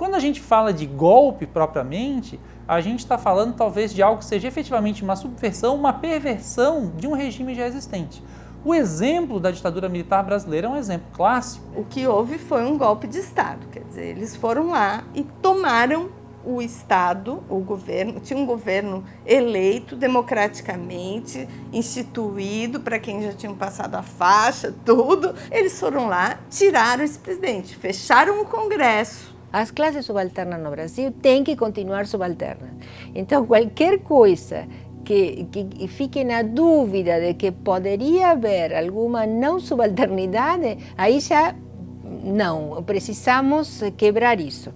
Quando a gente fala de golpe propriamente, a gente está falando talvez de algo que seja efetivamente uma subversão, uma perversão de um regime já existente. O exemplo da ditadura militar brasileira é um exemplo clássico. O que houve foi um golpe de Estado, quer dizer, eles foram lá e tomaram o Estado, o governo, tinha um governo eleito democraticamente, instituído para quem já tinha passado a faixa, tudo. Eles foram lá, tiraram esse presidente, fecharam o Congresso. As classes subalternas no Brasil têm que continuar subalternas. Então, qualquer coisa que fique na dúvida de que poderia haver alguma não subalternidade, aí já não, precisamos quebrar isso.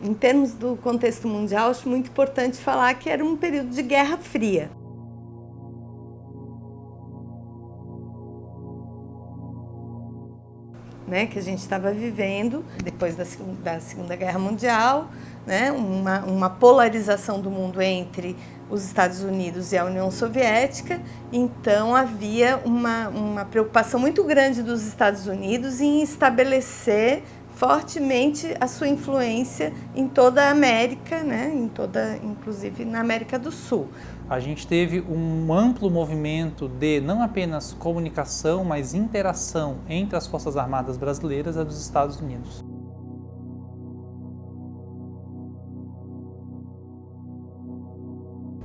Em termos do contexto mundial, acho muito importante falar que era um período de Guerra Fria. Né, que a gente estava vivendo depois da Segunda Guerra Mundial, né, uma polarização do mundo entre os Estados Unidos e a União Soviética. Então havia uma preocupação muito grande dos Estados Unidos em estabelecer fortemente a sua influência em toda a América, né, inclusive na América do Sul. A gente teve um amplo movimento de não apenas comunicação, mas interação entre as Forças Armadas brasileiras e dos Estados Unidos.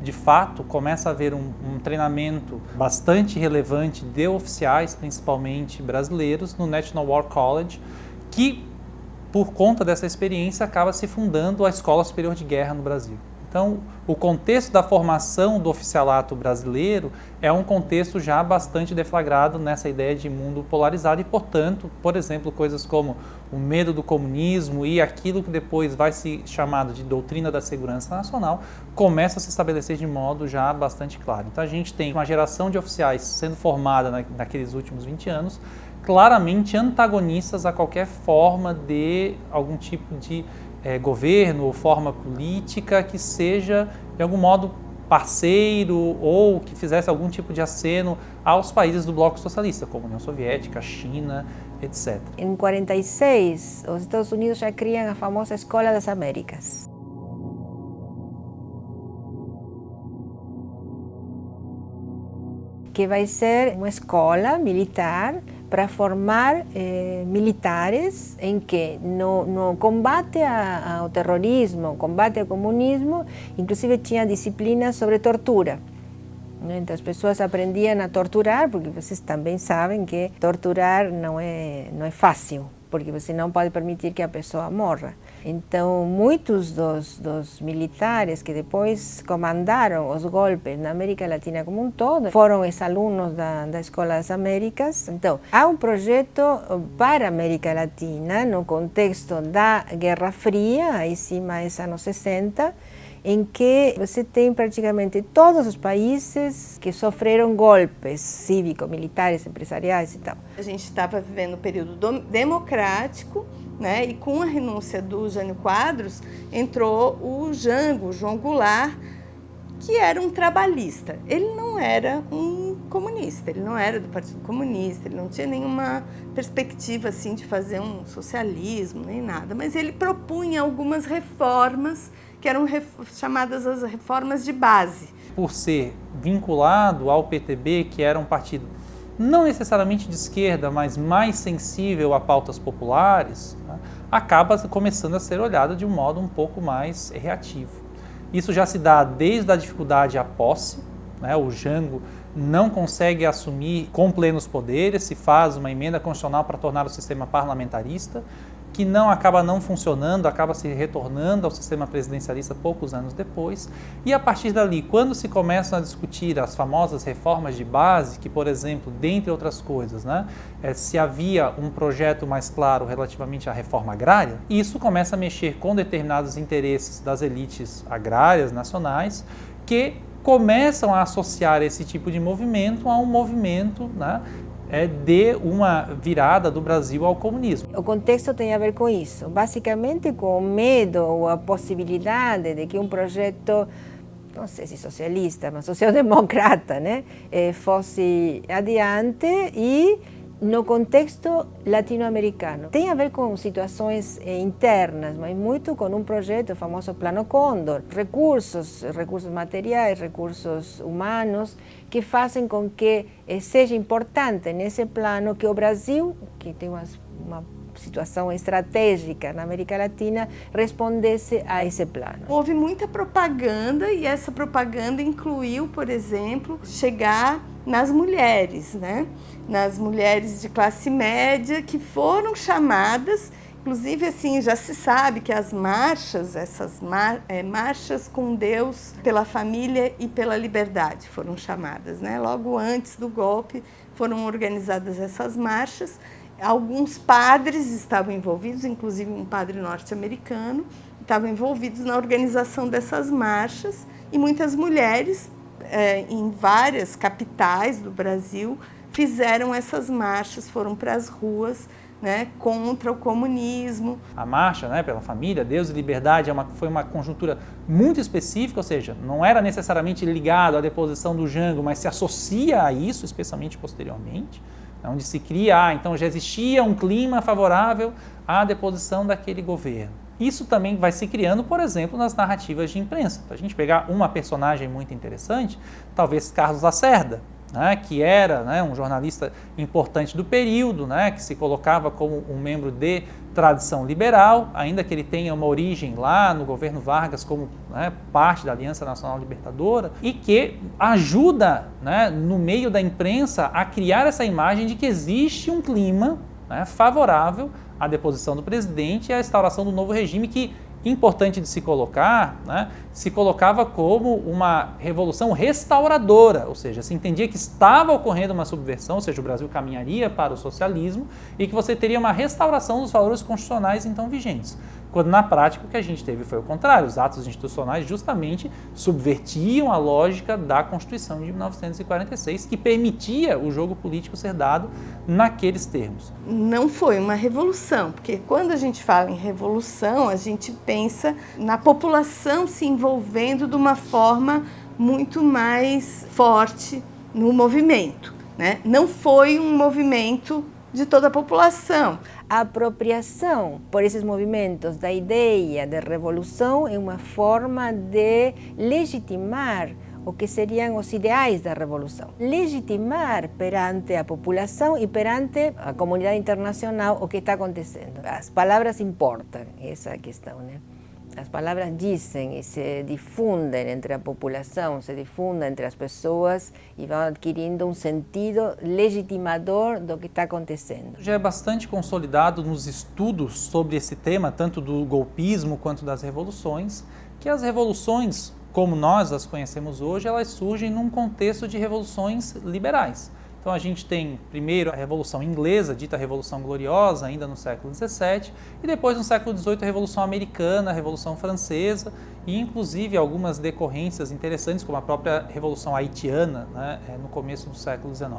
De fato, começa a haver um treinamento bastante relevante de oficiais, principalmente brasileiros, no National War College, que, por conta dessa experiência, acaba se fundando a Escola Superior de Guerra no Brasil. Então, o contexto da formação do oficialato brasileiro é um contexto já bastante deflagrado nessa ideia de mundo polarizado e, portanto, por exemplo, coisas como o medo do comunismo e aquilo que depois vai se chamado de doutrina da segurança nacional, começa a se estabelecer de modo já bastante claro. Então, a gente tem uma geração de oficiais sendo formada naqueles últimos 20 anos, claramente antagonistas a qualquer forma de algum tipo de governo ou forma política que seja, de algum modo, parceiro ou que fizesse algum tipo de aceno aos países do bloco socialista, como a União Soviética, a China, etc. Em 46, os Estados Unidos já criam a famosa Escola das Américas. Que vai ser uma escola militar para formar militares em que no combate ao terrorismo, combate ao comunismo, inclusive tinha disciplinas sobre tortura. Então as pessoas aprendiam a torturar, porque vocês também sabem que torturar não é fácil, porque você não pode permitir que a pessoa morra. Então, muitos dos militares que depois comandaram os golpes na América Latina como um todo foram ex-alunos da Escola das Américas. Então, há um projeto para a América Latina no contexto da Guerra Fria, aí sim mais anos 60, em que você tem praticamente todos os países que sofreram golpes cívicos, militares, empresariais e tal. A gente estava vivendo um período democrático, né? E com a renúncia do Jânio Quadros, entrou o Jango, o João Goulart, que era um trabalhista. Ele não era um comunista, ele não era do Partido Comunista, ele não tinha nenhuma perspectiva assim, de fazer um socialismo, nem nada, mas ele propunha algumas reformas que eram chamadas as reformas de base. Por ser vinculado ao PTB, que era um partido não necessariamente de esquerda, mas mais sensível a pautas populares, né, acaba começando a ser olhado de um modo um pouco mais reativo. Isso já se dá desde a dificuldade à posse, né, o Jango não consegue assumir com plenos poderes, se faz uma emenda constitucional para tornar o sistema parlamentarista, que acaba não funcionando, acaba se retornando ao sistema presidencialista poucos anos depois. E a partir dali, quando se começam a discutir as famosas reformas de base, que, por exemplo, dentre outras coisas, né, se havia um projeto mais claro relativamente à reforma agrária, isso começa a mexer com determinados interesses das elites agrárias nacionais, que começam a associar esse tipo de movimento a um movimento, né, de uma virada do Brasil ao comunismo. O contexto tem a ver com isso, basicamente com o medo ou a possibilidade de que um projeto, não sei se socialista, mas social-democrata, né, fosse adiante e no contexto latino-americano. Tem a ver com situações internas, mas muito com um projeto, o famoso Plano Cóndor, recursos materiais, recursos humanos, que fazem com que seja importante nesse plano que o Brasil, que tem uma situação estratégica na América Latina, respondesse a esse plano. Houve muita propaganda e essa propaganda incluiu, por exemplo, chegar nas mulheres, né? Nas mulheres de classe média que foram chamadas, inclusive assim, já se sabe que as marchas, marchas com Deus, pela família e pela liberdade foram chamadas, né? Logo antes do golpe foram organizadas essas marchas. Alguns padres estavam envolvidos, inclusive um padre norte-americano, estavam envolvidos na organização dessas marchas e muitas mulheres em várias capitais do Brasil fizeram essas marchas, foram para as ruas, né, contra o comunismo. A marcha, né, pela família, Deus e liberdade foi uma conjuntura muito específica, ou seja, não era necessariamente ligado à deposição do Jango, mas se associa a isso, especialmente posteriormente, onde se cria, então já existia um clima favorável à deposição daquele governo. Isso também vai se criando, por exemplo, nas narrativas de imprensa. Para a gente pegar uma personagem muito interessante, talvez Carlos Lacerda, né, que era, né, um jornalista importante do período, né, que se colocava como um membro de tradição liberal, ainda que ele tenha uma origem lá no governo Vargas como, né, parte da Aliança Nacional Libertadora, e que ajuda, né, no meio da imprensa a criar essa imagem de que existe um clima, né, favorável à deposição do presidente e à instauração do novo regime que, importante de se colocar, né, se colocava como uma revolução restauradora, ou seja, se entendia que estava ocorrendo uma subversão, ou seja, o Brasil caminharia para o socialismo e que você teria uma restauração dos valores constitucionais então vigentes. Quando na prática o que a gente teve foi o contrário, os atos institucionais justamente subvertiam a lógica da Constituição de 1946, que permitia o jogo político ser dado naqueles termos. Não foi uma revolução, porque quando a gente fala em revolução, a gente pensa na população se envolvendo de uma forma muito mais forte no movimento, né? Não foi um movimento de toda a população. A apropriação por esses movimentos da ideia de revolução é uma forma de legitimar o que seriam os ideais da revolução. Legitimar perante a população e perante a comunidade internacional o que está acontecendo. As palavras importam, essa é a questão, né? As palavras dizem e se difundem entre a população, se difundem entre as pessoas e vão adquirindo um sentido legitimador do que está acontecendo. Já é bastante consolidado nos estudos sobre esse tema, tanto do golpismo quanto das revoluções, que as revoluções, como nós as conhecemos hoje, elas surgem num contexto de revoluções liberais. Então a gente tem primeiro a Revolução Inglesa, dita Revolução Gloriosa, ainda no século XVII, e depois no século XVIII a Revolução Americana, a Revolução Francesa, e inclusive algumas decorrências interessantes, como a própria Revolução Haitiana, né, no começo do século XIX.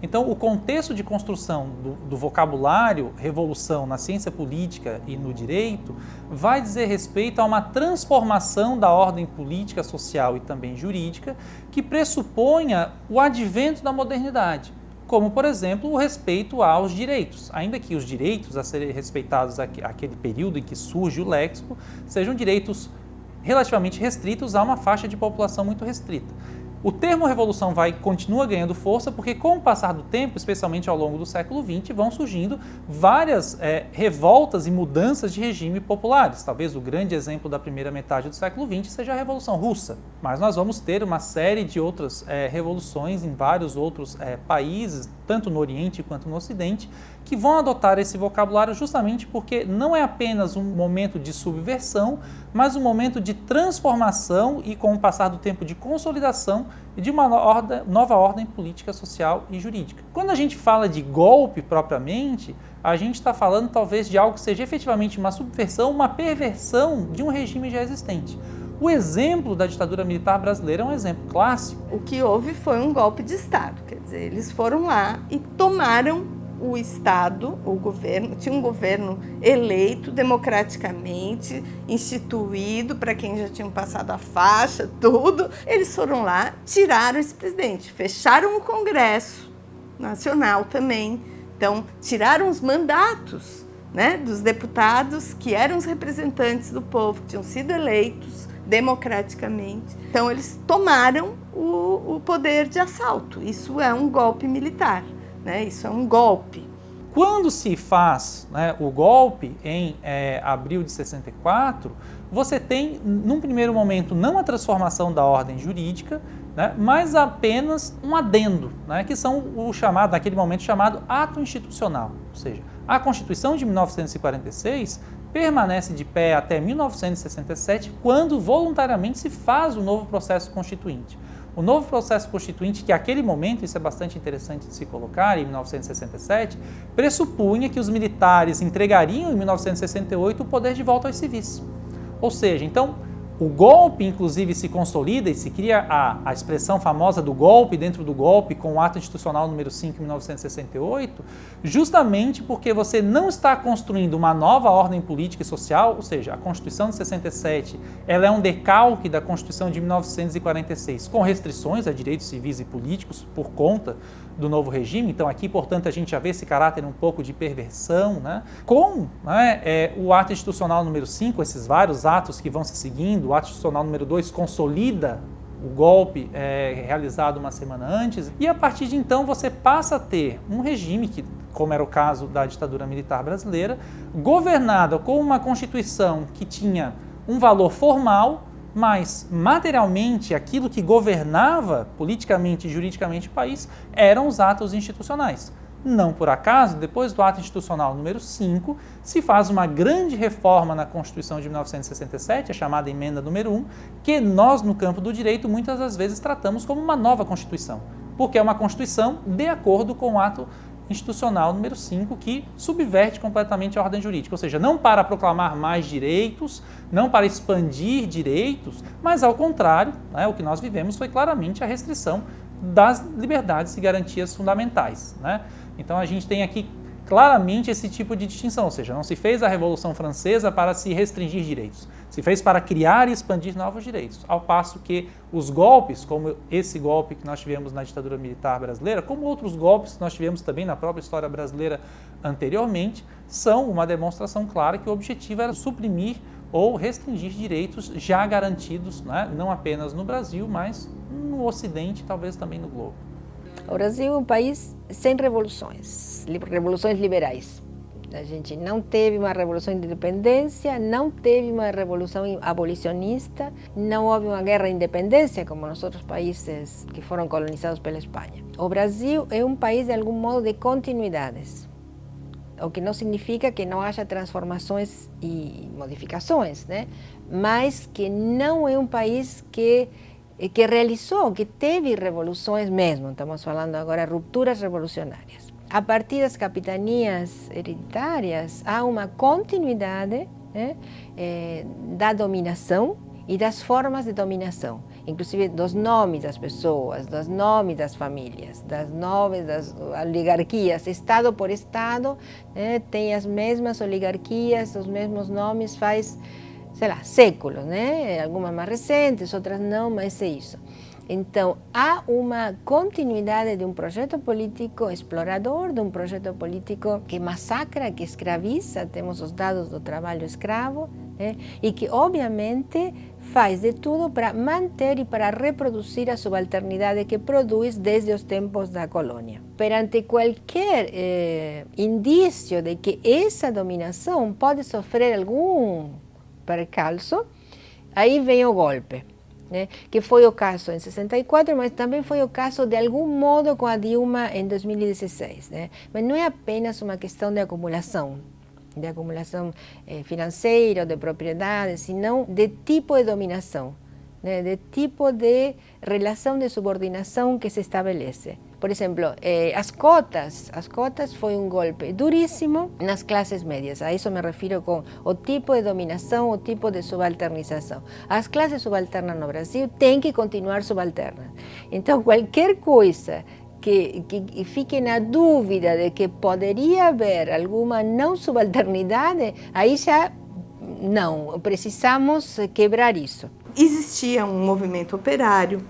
Então o contexto de construção do vocabulário revolução na ciência política e no direito vai dizer respeito a uma transformação da ordem política, social e também jurídica que pressuponha o advento da modernidade, como, por exemplo, o respeito aos direitos, ainda que os direitos a serem respeitados aquele período em que surge o léxico sejam direitos relativamente restritos a uma faixa de população muito restrita. O termo revolução continua ganhando força porque, com o passar do tempo, especialmente ao longo do século XX, vão surgindo várias revoltas e mudanças de regime populares. Talvez o grande exemplo da primeira metade do século XX seja a Revolução Russa, mas nós vamos ter uma série de outras revoluções em vários outros países, tanto no Oriente quanto no Ocidente, que vão adotar esse vocabulário justamente porque não é apenas um momento de subversão, mas um momento de transformação e, com o passar do tempo, de consolidação de uma nova ordem política, social e jurídica. Quando a gente fala de golpe propriamente, a gente está falando talvez de algo que seja efetivamente uma subversão, uma perversão de um regime já existente. O exemplo da ditadura militar brasileira é um exemplo clássico. O que houve foi um golpe de Estado, quer dizer, eles foram lá e tomaram o Estado, o governo, tinha um governo eleito democraticamente, instituído para quem já tinham passado a faixa, tudo. Eles foram lá, tiraram esse presidente, fecharam o Congresso Nacional também. Então, tiraram os mandatos, né, dos deputados que eram os representantes do povo, que tinham sido eleitos democraticamente. Então, eles tomaram o poder de assalto. Isso é um golpe militar. Né? Isso é um golpe. Quando se faz, né, o golpe em abril de 64, você tem, num primeiro momento, não a transformação da ordem jurídica, né, mas apenas um adendo, né, que são o chamado, naquele momento chamado ato institucional. Ou seja, a Constituição de 1946 permanece de pé até 1967, quando voluntariamente se faz o novo processo constituinte. O novo processo constituinte, que naquele momento, isso é bastante interessante de se colocar, em 1967, pressupunha que os militares entregariam em 1968 o poder de volta aos civis. Ou seja, então, o golpe, inclusive, se consolida e se cria a expressão famosa do golpe dentro do golpe, com o ato institucional número 5 em 1968, justamente porque você não está construindo uma nova ordem política e social, ou seja, a Constituição de 67, ela é um decalque da Constituição de 1946, com restrições a direitos civis e políticos por conta do novo regime. Então aqui, portanto, a gente já vê esse caráter um pouco de perversão, né? Com o ato institucional número 5, esses vários atos que vão se seguindo, o ato institucional número 2 consolida o golpe realizado uma semana antes, e a partir de então você passa a ter um regime que, como era o caso da ditadura militar brasileira, governada com uma Constituição que tinha um valor formal, mas materialmente aquilo que governava politicamente e juridicamente o país eram os atos institucionais. Não por acaso, depois do ato institucional número 5, se faz uma grande reforma na Constituição de 1967, a chamada emenda número 1, que nós no campo do direito muitas das vezes tratamos como uma nova Constituição, porque é uma Constituição de acordo com o ato institucional número 5, que subverte completamente a ordem jurídica, ou seja, não para proclamar mais direitos, não para expandir direitos, mas ao contrário, né, o que nós vivemos foi claramente a restrição das liberdades e garantias fundamentais, né? Então a gente tem aqui claramente esse tipo de distinção, ou seja, não se fez a Revolução Francesa para se restringir direitos, se fez para criar e expandir novos direitos, ao passo que os golpes, como esse golpe que nós tivemos na ditadura militar brasileira, como outros golpes que nós tivemos também na própria história brasileira anteriormente, são uma demonstração clara que o objetivo era suprimir ou restringir direitos já garantidos, né, não apenas no Brasil, mas no Ocidente, talvez também no globo. O Brasil é um país sem revoluções liberais. A gente não teve uma revolução de independência, não teve uma revolução abolicionista, não houve uma guerra de independência como nos outros países que foram colonizados pela Espanha. O Brasil é um país, de algum modo, de continuidades, o que não significa que não haja transformações e modificações, né? Mas que não é um país que realizou, que teve revoluções mesmo, estamos falando agora de rupturas revolucionárias. A partir das capitanias hereditárias, há uma continuidade, né, da dominação e das formas de dominação, inclusive dos nomes das pessoas, dos nomes das famílias, dos nomes das oligarquias, Estado por Estado, né, tem as mesmas oligarquias, os mesmos nomes faz, sei lá, séculos, né? Algumas mais recentes, outras não, mas é isso. Então, há uma continuidade de um projeto político explorador, de um projeto político que massacra, que escraviza, temos os dados do trabalho escravo, né? E que, obviamente, faz de tudo para manter e para reproduzir a subalternidade que produz desde os tempos da colônia. Perante qualquer indício de que essa dominação pode sofrer algum percalço, aí vem o golpe, né? Que foi o caso em 64, mas também foi o caso de algum modo com a Dilma em 2016, né? Mas não é apenas uma questão de acumulação financeira, de propriedade, senão de tipo de dominação, né? De tipo de relação de subordinação que se estabelece. Por exemplo, as cotas foi um golpe duríssimo nas classes médias. A isso me refiro com o tipo de dominação, o tipo de subalternização. As classes subalternas no Brasil têm que continuar subalternas. Então, qualquer coisa que fique na dúvida de que poderia haver alguma não subalternidade, aí já não, precisamos quebrar isso. Existia um movimento operário,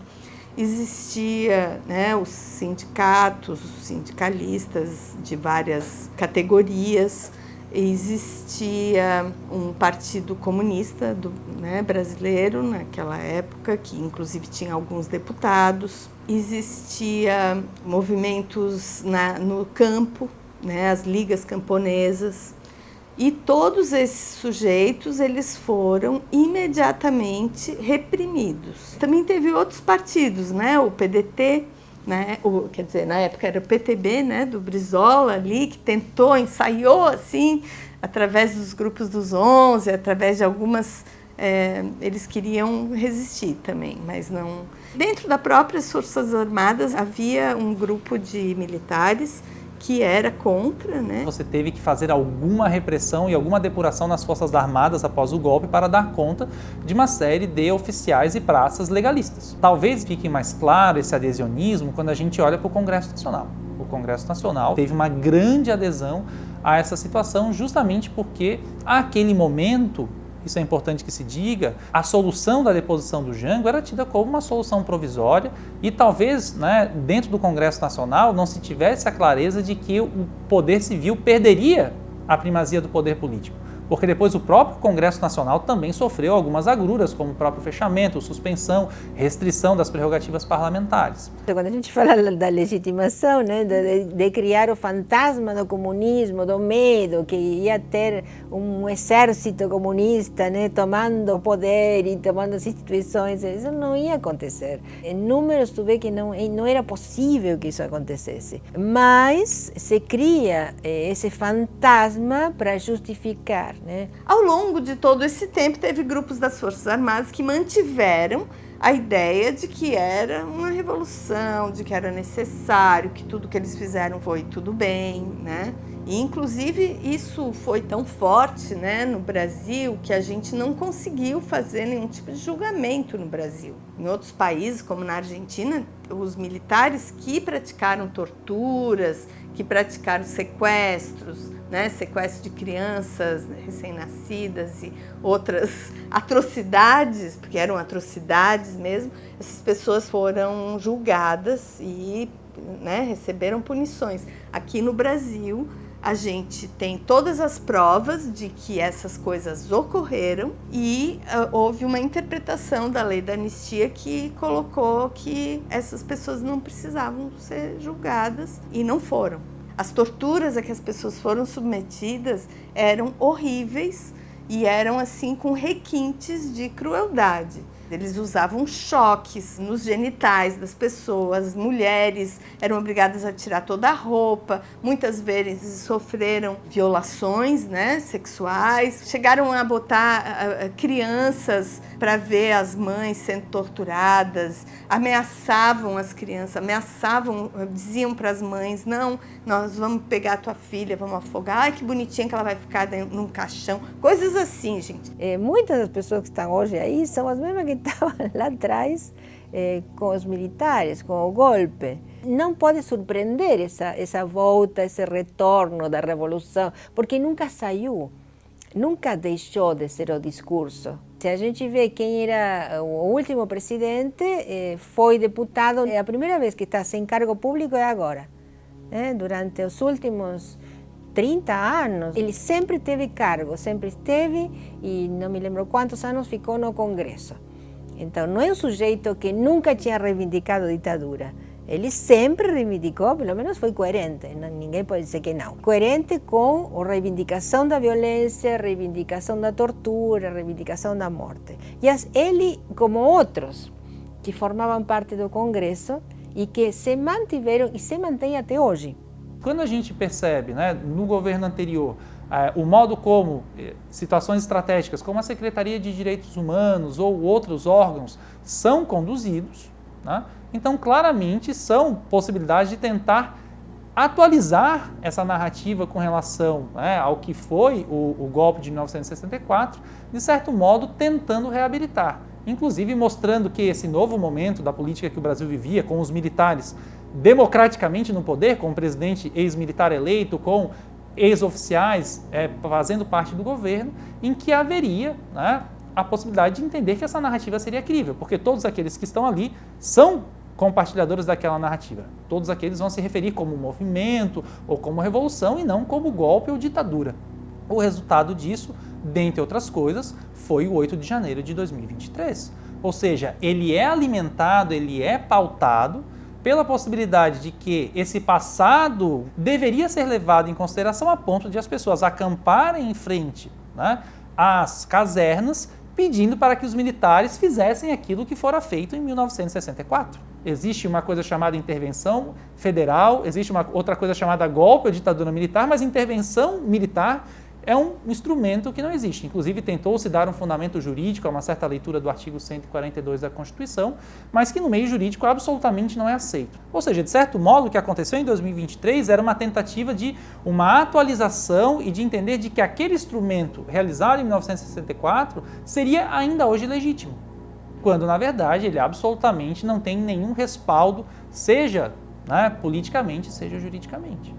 existia, né, os sindicatos, os sindicalistas de várias categorias, existia um partido comunista brasileiro naquela época, que inclusive tinha alguns deputados, existia movimentos no campo, né, as ligas camponesas, e todos esses sujeitos eles foram imediatamente reprimidos. Também teve outros partidos, né, o PDT, né, quer dizer, na época era o PTB, né, do Brizola ali, que ensaiou assim, através dos grupos dos 11, através de algumas, eles queriam resistir também, mas não. Dentro das próprias Forças Armadas havia um grupo de militares que era contra, né? Você teve que fazer alguma repressão e alguma depuração nas Forças Armadas após o golpe para dar conta de uma série de oficiais e praças legalistas. Talvez fique mais claro esse adhesionismo quando a gente olha para o Congresso Nacional. O Congresso Nacional teve uma grande adesão a essa situação justamente porque, àquele momento, isso é importante que se diga, a solução da deposição do Jango era tida como uma solução provisória e talvez, né, dentro do Congresso Nacional não se tivesse a clareza de que o poder civil perderia a primazia do poder político. Porque depois o próprio Congresso Nacional também sofreu algumas agruras, como o próprio fechamento, suspensão, restrição das prerrogativas parlamentares. Quando a gente fala da legitimação, né, de criar o fantasma do comunismo, do medo, que ia ter um exército comunista, né, tomando o poder e tomando as instituições, isso não ia acontecer. Em números, tu vê que não era possível que isso acontecesse. Mas se cria esse fantasma para justificar. Né? Ao longo de todo esse tempo, teve grupos das Forças Armadas que mantiveram a ideia de que era uma revolução, de que era necessário, que tudo que eles fizeram foi tudo bem, né? E, inclusive, isso foi tão forte, né, no Brasil que a gente não conseguiu fazer nenhum tipo de julgamento no Brasil. Em outros países, como na Argentina, os militares que praticaram torturas, que praticaram sequestros, né, sequestro de crianças recém-nascidas e outras atrocidades, porque eram atrocidades mesmo, essas pessoas foram julgadas e, né, receberam punições. Aqui no Brasil, a gente tem todas as provas de que essas coisas ocorreram e houve uma interpretação da lei da anistia que colocou que essas pessoas não precisavam ser julgadas e não foram. As torturas a que as pessoas foram submetidas eram horríveis e eram assim com requintes de crueldade. Eles usavam choques nos genitais das pessoas, mulheres eram obrigadas a tirar toda a roupa, muitas vezes sofreram violações, né, sexuais, chegaram a botar crianças para ver as mães sendo torturadas, ameaçavam as crianças, diziam para as mães, não, nós vamos pegar a tua filha, vamos afogar, ai que bonitinha que ela vai ficar num caixão, coisas assim, gente. Muitas das pessoas que estão hoje aí são as mesmas que estavam lá atrás com os militares, com o golpe. Não pode surpreender essa volta, esse retorno da revolução, porque nunca saiu, nunca deixou de ser o discurso. Se a gente vê quem era o último presidente, foi deputado, a primeira vez que está sem cargo público é agora. Durante os últimos 30 anos, ele sempre teve cargo, sempre esteve e não me lembro quantos anos ficou no Congresso. Então, não é um sujeito que nunca tinha reivindicado a ditadura. Ele sempre reivindicou, pelo menos foi coerente, ninguém pode dizer que não. Coerente com a reivindicação da violência, a reivindicação da tortura, a reivindicação da morte. E ele, como outros que formavam parte do Congresso e que se mantiveram e se mantêm até hoje. Quando a gente percebe, né, no governo anterior, o modo como situações estratégicas, como a Secretaria de Direitos Humanos ou outros órgãos são conduzidos, né? Então, claramente, são possibilidades de tentar atualizar essa narrativa com relação, né, ao que foi o golpe de 1964, de certo modo tentando reabilitar, inclusive mostrando que esse novo momento da política que o Brasil vivia, com os militares democraticamente no poder, com o presidente ex-militar eleito, com ex-oficiais fazendo parte do governo, em que haveria, né, a possibilidade de entender que essa narrativa seria crível, porque todos aqueles que estão ali são compartilhadores daquela narrativa. Todos aqueles vão se referir como movimento ou como revolução e não como golpe ou ditadura. O resultado disso, dentre outras coisas, foi o 8 de janeiro de 2023. Ou seja, ele é alimentado, ele é pautado pela possibilidade de que esse passado deveria ser levado em consideração a ponto de as pessoas acamparem em frente, né, às casernas, pedindo para que os militares fizessem aquilo que fora feito em 1964. Existe uma coisa chamada intervenção federal, existe uma outra coisa chamada golpe ou ditadura militar, mas intervenção militar é um instrumento que não existe. Inclusive, tentou-se dar um fundamento jurídico a uma certa leitura do artigo 142 da Constituição, mas que no meio jurídico absolutamente não é aceito. Ou seja, de certo modo, o que aconteceu em 2023 era uma tentativa de uma atualização e de entender de que aquele instrumento realizado em 1964 seria ainda hoje legítimo, quando, na verdade, ele absolutamente não tem nenhum respaldo, seja, né, politicamente, seja juridicamente.